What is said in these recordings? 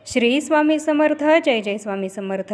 श्री स्वामी समर्थ. जय जय स्वामी समर्थ.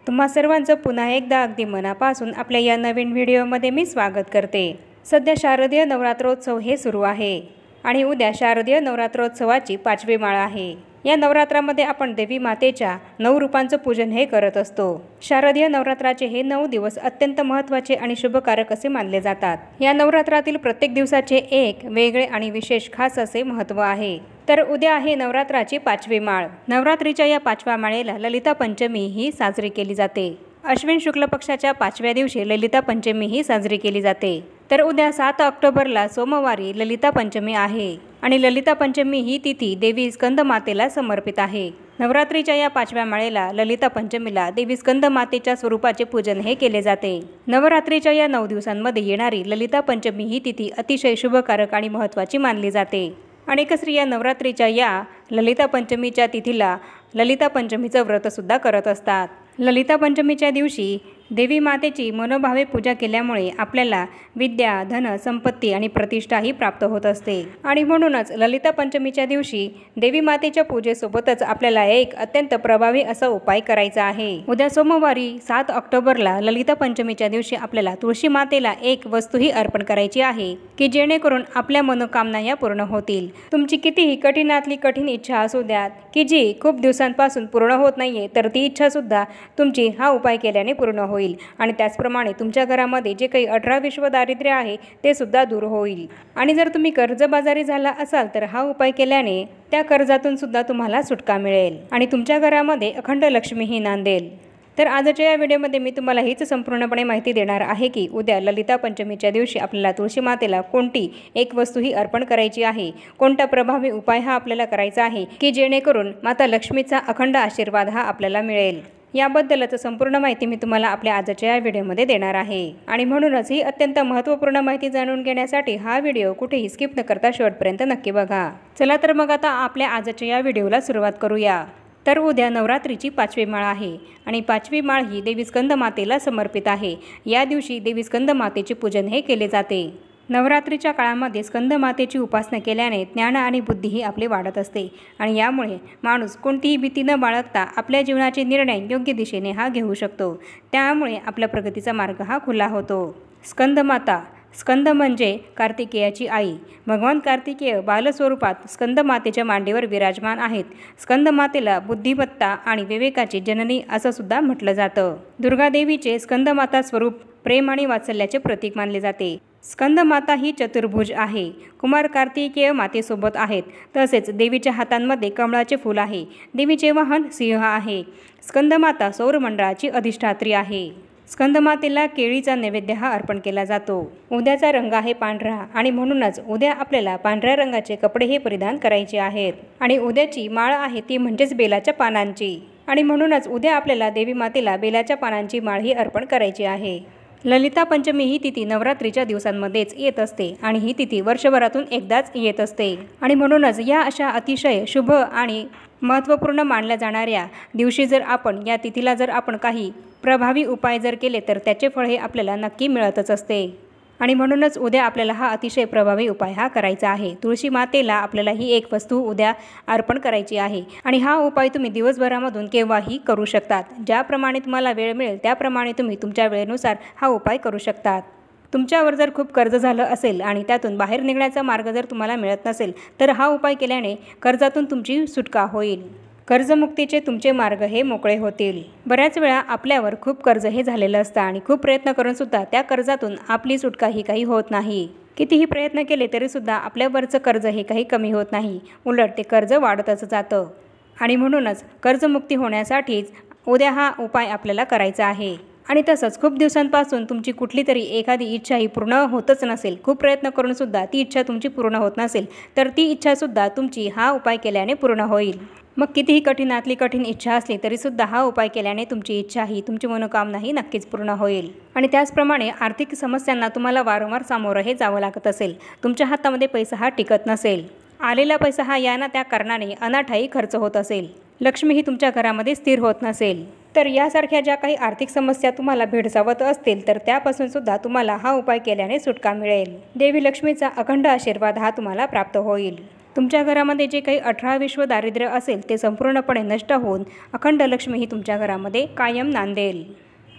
तुम्हा सर्वांचं पुन्हा एकदा अगदी मनापासून आपल्या या नवीन व्हिडिओमध्ये मी स्वागत करते. सध्या शारदीय नवरात्रोत्सव हे सुरू आहे आणि उद्या शारदीय नवरात्रोत्सवाची 5वी माळ आहे. या नवरात्रामध्ये आपण देवी मातेच्या 9 रूपांचं पूजन हे करत असतो. शारदीय नवरात्राचे हे 9 दिवस अत्यंत महत्त्वाचे आणि शुभकारक असे मानले जातात. या नवरात्रातील प्रत्येक दिवसाचे एक वेगळे आणि विशेष खास असे महत्त्व आहे. तर उद्या आहे नवरात्राची 5वी माळ. नवरात्रीच्या या 5व्या माळेला ललिता पंचमी ही साजरी केली जाते. अश्विन शुक्ल पक्षाच्या 5व्या दिवशी ललिता पंचमी ही साजरी केली जाते. तर उद्या 7 ऑक्टोबरला सोमवारी ललिता पंचमी आहे आणि ललिता पंचमी ही तिथी देवी स्कंदमातेला समर्पित आहे. नवरात्रीच्या या 5व्या माळेला ललिता पंचमीला देवी स्कंदमातेच्या स्वरूपाचे पूजन हे केले जाते. नवरात्रीच्या या 9 दिवसांमध्ये येणारी ललिता पंचमी ही तिथी अतिशय शुभकारक आणि महत्त्वाची मानली जाते. अनेक स्त्रिया नवरात्रीच्या या ललिता पंचमीच्या तिथीला ललिता पंचमीचं व्रतसुद्धा करत असतात. ललिता पंचमीच्या दिवशी देवी मातेची मनोभावे पूजा केल्यामुळे आपल्याला विद्या, धन, संपत्ती आणि प्रतिष्ठाही प्राप्त होत असते. आणि म्हणूनच ललिता पंचमीच्या दिवशी देवी मातेच्या पूजेसोबतच आपल्याला एक अत्यंत प्रभावी असा उपाय करायचा आहे. उद्या सोमवारी 7 ऑक्टोबरला ललिता पंचमीच्या दिवशी आपल्याला तुळशी मातेला एक वस्तूही अर्पण करायची आहे की जेणेकरून आपल्या मनोकामना या पूर्ण होतील. तुमची कितीही कठीणातली कठीण इच्छा असू द्यात की जी खूप दिवसांपासून पूर्ण होत नाहीये, तर ती इच्छासुद्धा तुमची हा उपाय केल्याने पूर्ण होईल. आणि त्याचप्रमाणे तुमच्या घरामध्ये जे काही 18 विश्व दारिद्र्य आहे ते सुद्धा दूर होईल. आणि जर तुम्ही कर्जबाजारी झाला असाल तर हा उपाय केल्याने त्या कर्जातून सुद्धा तुम्हाला सुटका मिळेल आणि तुमच्या घरामध्ये अखंड लक्ष्मी ही नांदेल. तर आजच्या या व्हिडिओमध्ये मी तुम्हाला हीच संपूर्णपणे माहिती देणार आहे की उद्या ललिता पंचमीच्या दिवशी आपल्याला तुळशी मातेला कोणती एक वस्तू ही अर्पण करायची आहे, कोणता प्रभावी उपाय हा आपल्याला करायचा आहे की जेणेकरून माता लक्ष्मीचा अखंड आशीर्वाद हा आपल्याला मिळेल. याबद्दलच संपूर्ण माहिती मी तुम्हाला आपल्या आजच्या या व्हिडिओमध्ये देणार आहे. आणि म्हणूनच ही अत्यंत महत्त्वपूर्ण माहिती जाणून घेण्यासाठी हा व्हिडिओ कुठेही स्किप न करता शेवटपर्यंत नक्की बघा. चला तर मग आता आपल्या आजच्या या व्हिडिओला सुरुवात करूया. तर उद्या नवरात्रीची 5वी माळ आहे आणि 5वी माळ ही देवी स्कंदमातेला समर्पित आहे. या दिवशी देवी स्कंदमातेचे पूजन हे केले जाते. नवरात्रीच्या काळामध्ये स्कंदमातेची उपासना केल्याने ज्ञान आणि बुद्धी ही आपली वाढत असते आणि यामुळे माणूस कोणतीही भीती न बाळगता आपल्या जीवनाचे निर्णय योग्य दिशेने हा घेऊ शकतो. त्यामुळे आपल्या प्रगतीचा मार्ग हा खुला होतो. स्कंदमाता, स्कंद म्हणजे कार्तिकेयाची आई. भगवान कार्तिकेय बालस्वरूपात स्कंदमातेच्या मांडीवर विराजमान आहेत. स्कंदमातेला बुद्धिमत्ता आणि विवेकाची जननी असं सुद्धा म्हटलं जातं. दुर्गादेवीचे स्कंदमाता स्वरूप प्रेम आणि वात्सल्याचे प्रतीक मानले जाते. स्कंदमाता ही चतुर्भुज आहे. कुमार कार्तिकेय मातेसोबत आहेत. तसेच देवीच्या हातांमध्ये कमळाचे फूल आहे. देवीचे वाहन सिंह आहे. स्कंदमाता सौरमंडळाची अधिष्ठात्री आहे. स्कंदमातेला केळीचा नैवेद्य हा अर्पण केला जातो. उद्याचा रंग आहे पांढरा आणि म्हणूनच उद्या आपल्याला पांढऱ्या रंगाचे कपडे हे परिधान करायचे आहेत. आणि उद्याची माळ आहे ती म्हणजेच बेलाच्या पानांची. आणि म्हणूनच उद्या आपल्याला देवी मातेला बेलाच्या पानांची माळ ही अर्पण करायची आहे. ललिता पंचमी ही तिथी नवरात्रीच्या दिवसांमध्येच येत असते आणि ही तिथी वर्षभरातून एकदाच येत असते. आणि म्हणूनच या अशा अतिशय शुभ आणि महत्त्वपूर्ण मानल्या जाणाऱ्या दिवशी जर आपण या तिथीला जर आपण काही प्रभावी उपाय जर केले तर त्याचे फळ हे आपल्याला नक्की मिळतच असते. आणि म्हणूनच उद्या आपल्याला हा अतिशय प्रभावी उपाय हा करायचा आहे. तुळशी मातेला आपल्याला ही एक वस्तू उद्या अर्पण करायची आहे आणि हा उपाय तुम्ही दिवसभरामधून केव्हाही करू शकतात. ज्याप्रमाणे तुम्हाला वेळ मिळेल त्याप्रमाणे तुम्ही तुमच्या वेळेनुसार हा उपाय करू शकतात. तुमच्यावर जर खूप कर्ज झालं असेल आणि त्यातून बाहेर निघण्याचा मार्ग जर तुम्हाला मिळत नसेल तर हा उपाय केल्याने कर्जातून तुमची सुटका होईल. कर्जमुक्तीचे तुमचे मार्ग हे मोकळे होतील. बऱ्याच वेळा आपल्यावर खूप कर्ज हे झालेलं असतं आणि खूप प्रयत्न करून सुद्धा त्या कर्जातून आपली सुटका ही काही होत नाही. कितीही प्रयत्न केले तरीसुद्धा आपल्यावरचं कर्ज हे काही कमी होत नाही, उलट ते कर्ज वाढतच जातं. आणि म्हणूनच कर्जमुक्ती होण्यासाठीच उद्या हा उपाय आपल्याला करायचा आहे. आणि तसंच खूप दिवसांपासून तुमची कुठली तरी एखादी इच्छा ही पूर्ण होतच नसेल, खूप प्रयत्न करूनसुद्धा ती इच्छा तुमची पूर्ण होत नसेल, तर ती इच्छासुद्धा तुमची हा उपाय केल्याने पूर्ण होईल. मग कितीही कठीणातली कठीण इच्छा असली तरीसुद्धा हा उपाय केल्याने तुमची इच्छा ही तुमची मनोकामनाही नक्कीच पूर्ण होईल. आणि त्याचप्रमाणे आर्थिक समस्यांना तुम्हाला वारंवार सामोरं हे जावं लागत असेल, तुमच्या हातामध्ये पैसा हा टिकत नसेल, आलेला पैसा हा या ना त्या कारणाने अनाठाई खर्च होत असेल, लक्ष्मी ही तुमच्या घरामध्ये स्थिर होत नसेल, तर यासारख्या ज्या काही आर्थिक समस्या तुम्हाला भेडसावत असतील तर त्यापासून सुद्धा तुम्हाला हा उपाय केल्याने सुटका मिळेल. देवी लक्ष्मीचा अखंड आशीर्वाद हा तुम्हाला प्राप्त होईल. तुमच्या घरामध्ये जे काही 18 विश्व दारिद्र्य असेल ते संपूर्णपणे नष्ट होऊन अखंड लक्ष्मी ही तुमच्या घरामध्ये कायम नांदेल।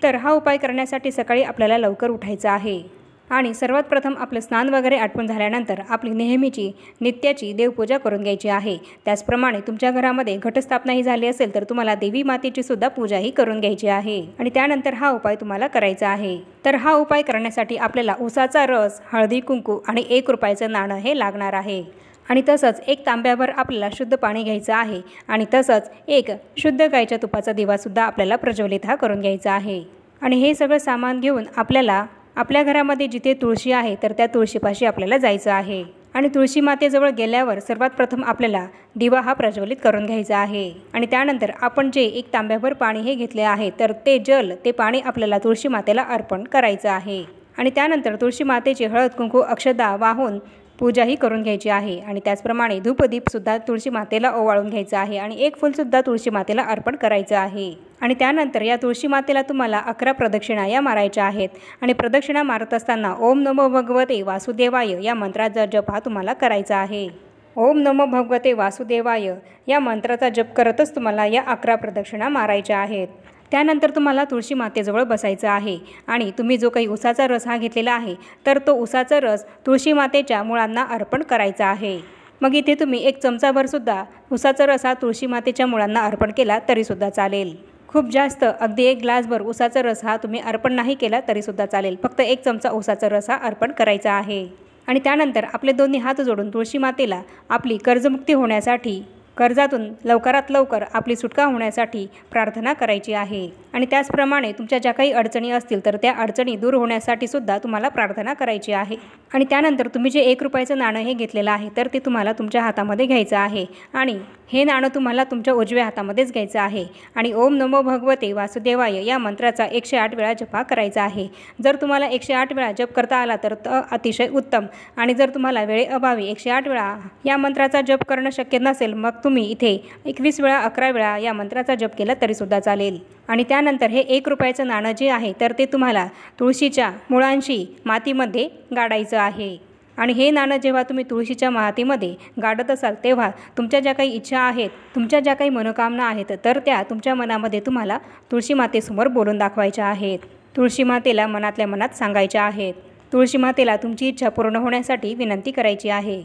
तर हा उपाय करण्यासाठी सकाळी आपल्याला लवकर उठायचं आहे आणि सर्वात प्रथम आपलं स्नान वगैरे आटपून झाल्यानंतर आपली नेहमीची नित्याची देवपूजा करून घ्यायची आहे। त्याचप्रमाणे तुमच्या घरामध्ये घटस्थापनाही झाली असेल तर तुम्हाला देवी मातेची सुद्धा पूजाही करून घ्यायची आहे आणि त्यानंतर हा उपाय तुम्हाला करायचा आहे। तर हा उपाय करण्यासाठी आपल्याला उसाचा रस, हळदी कुंकू आणि 1 रुपयाचं नाणं हे लागणार आहे आणि तसंच 1 तांब्याभर आपल्याला शुद्ध पाणी घ्यायचं आहे आणि तसंच 1 शुद्ध गाईच्या तुपाचा दिवासुद्धा आपल्याला प्रज्वलित हा करून घ्यायचा आहे। आणि हे सगळं सामान घेऊन आपल्याला आपल्या घरामध्ये जिथे तुळशी आहे तर त्या तुळशीपाशी आपल्याला जायचं आहे आणि तुळशी मातेजवळ गेल्यावर सर्वात प्रथम आपल्याला दिवा हा प्रज्वलित करून घ्यायचा आहे आणि त्यानंतर आपण जे 1 तांब्याभर पाणी हे घेतले आहे तर ते पाणी आपल्याला तुळशी मातेला अर्पण करायचं आहे आणि त्यानंतर तुळशी मातेची हळद कुंकू अक्षदा वाहून पूजाही करून घ्यायची आहे आणि त्याचप्रमाणे धूपदीपसुद्धा तुळशी मातेला ओवाळून घ्यायचं आहे आणि 1 फूलसुद्धा तुळशी मातेला अर्पण करायचं आहे आणि त्यानंतर या तुळशी मातेला तुम्हाला 11 प्रदक्षिणा या मारायच्या आहेत आणि प्रदक्षिणा मारत असताना ओम नमो भगवते वासुदेवाय या मंत्राचा जप हा तुम्हाला करायचा आहे। ओम नमो भगवते वासुदेवाय या मंत्राचा जप करतच तुम्हाला या 11 प्रदक्षिणा मारायच्या आहेत। त्यानंतर तुम्हाला तुळशी मातेजवळ बसायचं आहे आणि तुम्ही जो काही उसाचा रस हा घेतलेला आहे तर तो उसाचा रस तुळशी मातेच्या मुळांना अर्पण करायचा आहे। मग इथे तुम्ही 1 चमचाभर सुद्धा उसाचा रस हा तुळशी मातेच्या मुळांना अर्पण केला तरीसुद्धा चालेल। खूप जास्त अगदी 1 ग्लासभर उसाचा रस हा तुम्ही अर्पण नाही केला तरीसुद्धा चालेल। फक्त 1 चमचा उसाचा रस हा अर्पण करायचा आहे आणि त्यानंतर आपले दोन्ही हात जोडून तुळशी मातेला आपली कर्जमुक्ती होण्यासाठी, कर्जातून लवकरात लवकर आपली सुटका होण्यासाठी प्रार्थना करायची आहे आणि त्याचप्रमाणे तुमच्या ज्या काही अडचणी असतील तर त्या अडचणी दूर होण्यासाठी सुद्धा तुम्हाला प्रार्थना करायची आहे आणि त्यानंतर तुम्ही जे 1 रुपयाचं नाणं हे घेतलेलं आहे तर ते तुम्हाला तुमच्या हातामध्ये घ्यायचं आहे आणि हे नाणं तुम्हाला तुमच्या उजव्या हातामध्येच घ्यायचं आहे आणि ओम नमो भगवते वासुदेवाय या मंत्राचा 108 वेळा जप करायचा आहे। जर तुम्हाला 108 वेळा जप करता आला तर अतिशय उत्तम आणि जर तुम्हाला वेळेअभावी 108 वेळा या मंत्राचा जप करणं शक्य नसेल मग तुम्ही इथे 21 वेळा 11 वेळा या मंत्राचा जप केला तरीसुद्धा चालेल आणि त्यानंतर हे 1 रुपयाचं नाणं जे आहे तर ते तुम्हाला तुळशीच्या मुळांशी मातीमध्ये गाडायचं आहे आणि हे नाणं जेव्हा तुम्ही तुळशीच्या मातीमध्ये गाडत असाल तेव्हा तुमच्या ज्या काही इच्छा आहेत, तुमच्या ज्या काही मनोकामना आहेत तर त्या तुमच्या मनामध्ये तुम्हाला तुळशी मातेसमोर बोलून दाखवायच्या आहेत, तुळशी मातेला मनातल्या मनात सांगायच्या आहेत, तुळशी मातेला तुमची इच्छा पूर्ण होण्यासाठी विनंती करायची आहे।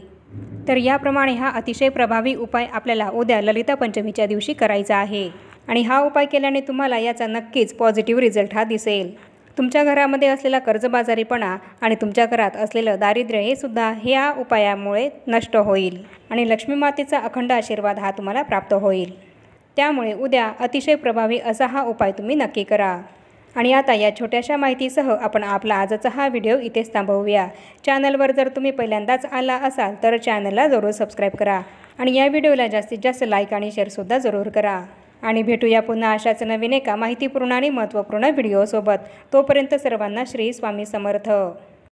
तर याप्रमाणे हा अतिशय प्रभावी उपाय आपल्याला उद्या ललिता पंचमीच्या दिवशी करायचा आहे आणि हा उपाय केल्याने तुम्हाला याचा नक्कीच पॉझिटिव्ह रिझल्ट हा दिसेल। तुमच्या घरामध्ये असलेला कर्जबाजारीपणा आणि तुमच्या घरात असलेलं दारिद्र्य हे सुद्धा ह्या उपायामुळे नष्ट होईल आणि लक्ष्मी मातेचा अखंड आशीर्वाद हा तुम्हाला प्राप्त होईल। त्यामुळे उद्या अतिशय प्रभावी असा हा उपाय तुम्ही नक्की करा। आणि आता या छोट्याशा माहितीसह आपण आपला आजचा हा व्हिडिओ इथेच थांबवूया। चॅनलवर जर तुम्ही पहिल्यांदाच आला असाल तर चॅनलला जरूर सबस्क्राईब करा आणि या व्हिडिओला जास्तीत जास्त लाईक आणि शेअरसुद्धा जरूर करा आणि भेटूया पुन्हा अशाच नवीन एका माहितीपूर्ण आणि महत्त्वपूर्ण व्हिडिओसोबत। तोपर्यंत सर्वांना श्री स्वामी समर्थ।